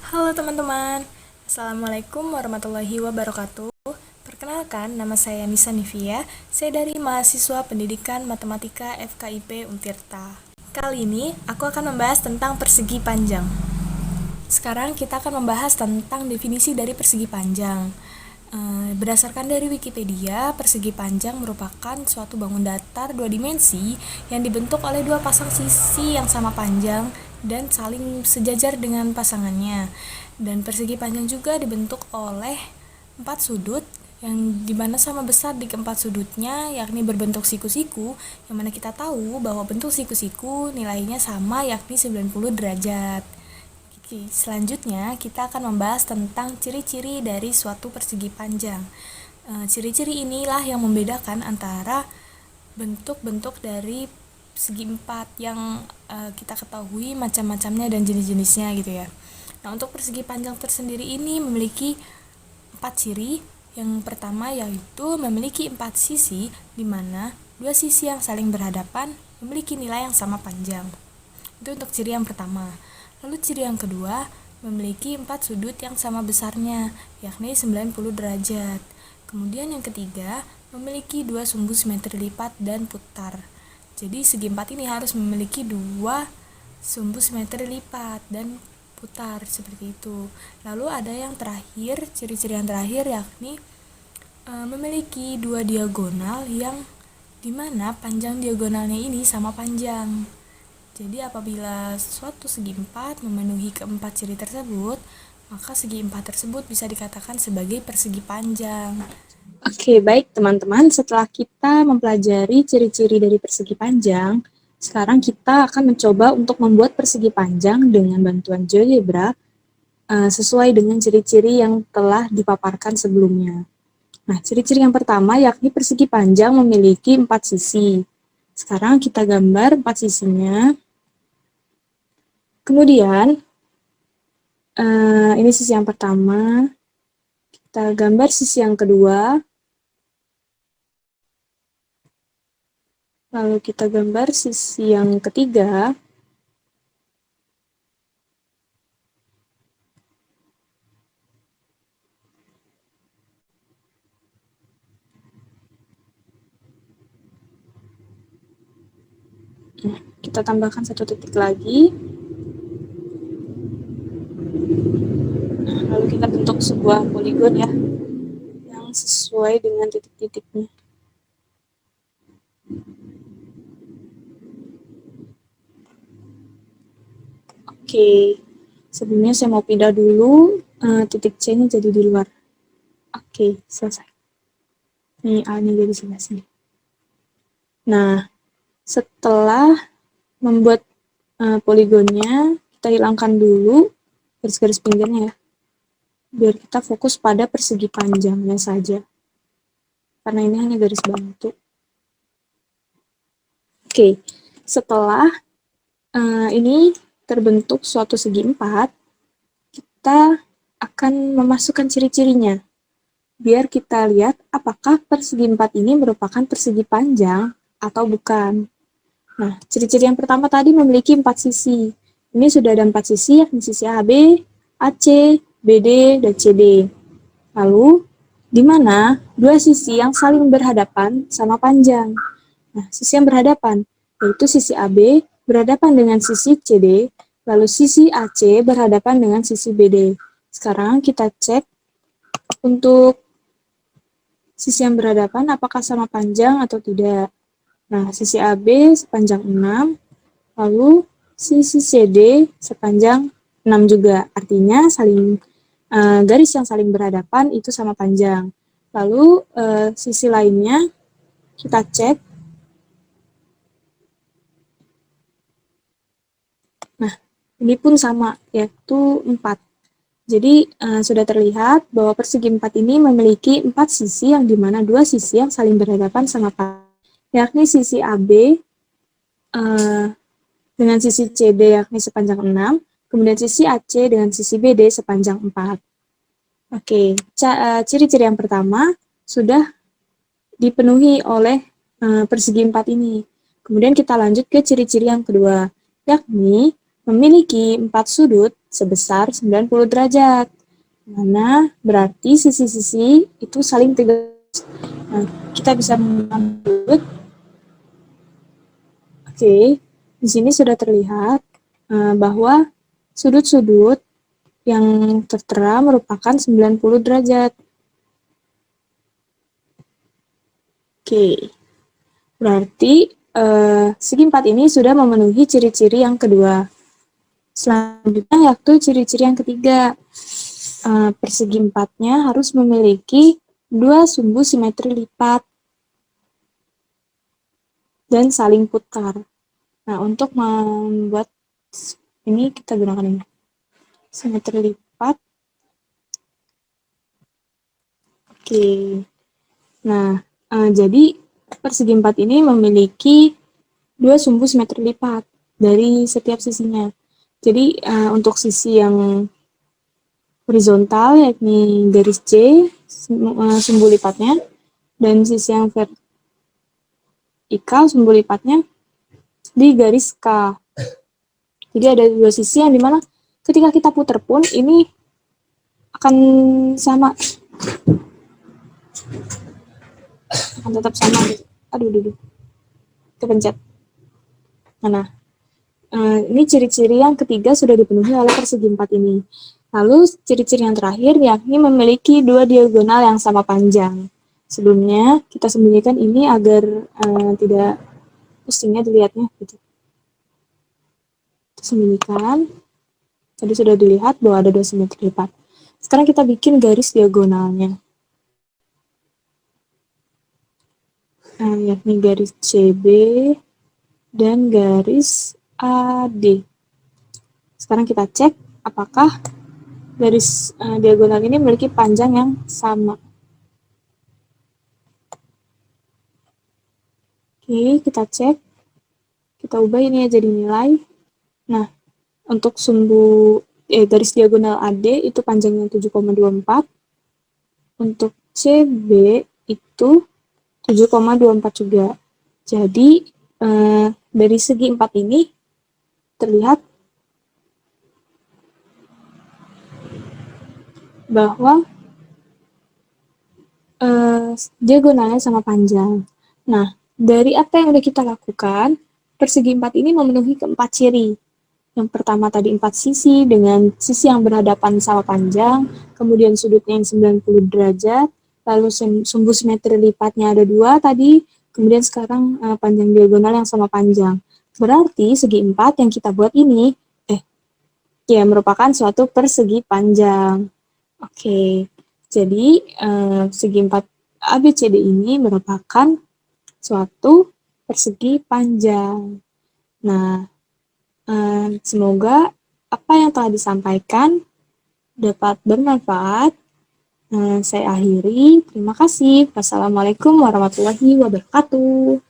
Halo teman-teman, Assalamualaikum warahmatullahi wabarakatuh. Perkenalkan, nama saya Nisa Nivia, saya dari mahasiswa Pendidikan Matematika FKIP Untirta. Kali ini, aku akan membahas tentang persegi panjang. Sekarang kita akan membahas tentang definisi dari persegi panjang. Berdasarkan dari Wikipedia, persegi panjang merupakan suatu bangun datar dua dimensi yang dibentuk oleh dua pasang sisi yang sama panjang dan saling sejajar dengan pasangannya. Dan persegi panjang juga dibentuk oleh empat sudut yang dimana sama besar di keempat sudutnya, yakni berbentuk siku-siku, yang mana kita tahu bahwa bentuk siku-siku nilainya sama, yakni 90 derajat. Oke, selanjutnya kita akan membahas tentang ciri-ciri dari suatu persegi panjang. Ciri-ciri inilah yang membedakan antara bentuk-bentuk dari segi empat yang kita ketahui macam-macamnya dan jenis-jenisnya gitu ya. Nah, untuk persegi panjang tersendiri ini memiliki 4 ciri. Yang pertama yaitu memiliki 4 sisi, di mana dua sisi yang saling berhadapan memiliki nilai yang sama panjang. Itu untuk ciri yang pertama. Lalu ciri yang kedua, memiliki 4 sudut yang sama besarnya, yakni 90 derajat. Kemudian yang ketiga, memiliki 2 sumbu simetri lipat dan putar. Jadi segi empat ini harus memiliki 2 sumbu simetri lipat dan putar, seperti itu. Lalu ada yang terakhir, ciri-ciri yang terakhir yakni memiliki 2 diagonal yang dimana panjang diagonalnya ini sama panjang. Jadi apabila suatu segi empat memenuhi keempat ciri tersebut, maka segi empat tersebut bisa dikatakan sebagai persegi panjang. Oke, baik teman-teman. Setelah kita mempelajari ciri-ciri dari persegi panjang, sekarang kita akan mencoba untuk membuat persegi panjang dengan bantuan GeoGebra sesuai dengan ciri-ciri yang telah dipaparkan sebelumnya. Nah, ciri-ciri yang pertama yakni persegi panjang memiliki 4 sisi. Sekarang kita gambar 4 sisinya. Kemudian, ini sisi yang pertama. Kita gambar sisi yang kedua. Lalu kita gambar sisi yang ketiga. Nah, kita tambahkan 1 titik lagi. Nah, lalu kita bentuk sebuah poligon ya, yang sesuai dengan titik-titiknya. Oke, sebelumnya saya mau pindah dulu, titik C-nya jadi di luar. Oke, selesai. Ini A-nya jadi sebelah sini. Nah, setelah membuat poligonnya, kita hilangkan dulu garis-garis pinggirnya ya, biar kita fokus pada persegi panjangnya saja. Karena ini hanya garis bantu. Oke, setelah ini terbentuk suatu segi empat, kita akan memasukkan ciri-cirinya. Biar kita lihat apakah persegi empat ini merupakan persegi panjang atau bukan. Nah, ciri-ciri yang pertama tadi memiliki 4 sisi. Ini sudah ada 4 sisi, yakni sisi AB, AC, BD, dan CD. Lalu, di mana dua sisi yang saling berhadapan sama panjang. Nah, sisi yang berhadapan, yaitu sisi AB berhadapan dengan sisi CD, lalu sisi AC berhadapan dengan sisi BD. Sekarang kita cek untuk sisi yang berhadapan apakah sama panjang atau tidak. Nah, sisi AB sepanjang 6, lalu sisi CD sepanjang 6 juga. Artinya garis yang saling berhadapan itu sama panjang. Lalu sisi lainnya kita cek. Nah, ini pun sama, yaitu 4. Jadi sudah terlihat bahwa persegi 4 ini memiliki 4 sisi yang dimana dua sisi yang saling berhadapan sama panjang, yakni sisi AB dengan sisi CD yakni sepanjang 6, kemudian sisi AC dengan sisi BD sepanjang 4. Oke, ciri-ciri yang pertama sudah dipenuhi oleh persegi 4 ini. Kemudian kita lanjut ke ciri-ciri yang kedua, yakni memiliki 4 sudut sebesar 90 derajat. Mana berarti sisi-sisi itu saling tegak. Nah, kita bisa mengambil. Oke, di sini sudah terlihat bahwa sudut-sudut yang tertera merupakan 90 derajat. Oke, berarti segi 4 ini sudah memenuhi ciri-ciri yang kedua. Selanjutnya yaitu ciri-ciri yang ketiga. Persegi 4-nya harus memiliki dua sumbu simetri lipat dan saling putar. Nah, untuk membuat ini kita gunakan ini. Simetri lipat. Oke. Nah, jadi persegi 4 ini memiliki dua sumbu simetri lipat dari setiap sisinya. Jadi, untuk sisi yang horizontal, yakni garis C, sumbu lipatnya, dan sisi yang vertikal, sumbu lipatnya di garis K. Jadi ada dua sisi yang dimana ketika kita putar pun ini akan sama, akan tetap sama. Aduh, kepencet. Nah, ini ciri-ciri yang ketiga sudah dipenuhi oleh persegi 4 ini. Lalu ciri-ciri yang terakhir yakni memiliki dua diagonal yang sama panjang. Sebelumnya kita sembunyikan ini agar tidak pusingnya dilihatnya gitu. Kita sembunyikan. Tadi sudah dilihat bahwa ada dua simetri lipat. Sekarang kita bikin garis diagonalnya. Yakni garis CB dan garis AD. Sekarang kita cek apakah garis diagonal ini memiliki panjang yang sama. Oke, kita cek. Kita ubah ini jadi nilai. Nah, untuk sumbu garis diagonal AD itu panjangnya 7,24. Untuk CB itu 7,24 juga. Jadi, dari segi 4 ini terlihat bahwa diagonalnya sama panjang. Nah, dari apa yang sudah kita lakukan, persegi 4 ini memenuhi keempat ciri. Yang pertama tadi 4 sisi dengan sisi yang berhadapan sama panjang, kemudian sudutnya yang 90 derajat, lalu sumbu simetri lipatnya ada 2 tadi, kemudian sekarang panjang diagonal yang sama panjang. Berarti segi 4 yang kita buat ini merupakan suatu persegi panjang. Oke, jadi segi 4 ABCD ini merupakan suatu persegi panjang. Nah, semoga apa yang telah disampaikan dapat bermanfaat. Saya akhiri. Terima kasih. Wassalamualaikum warahmatullahi wabarakatuh.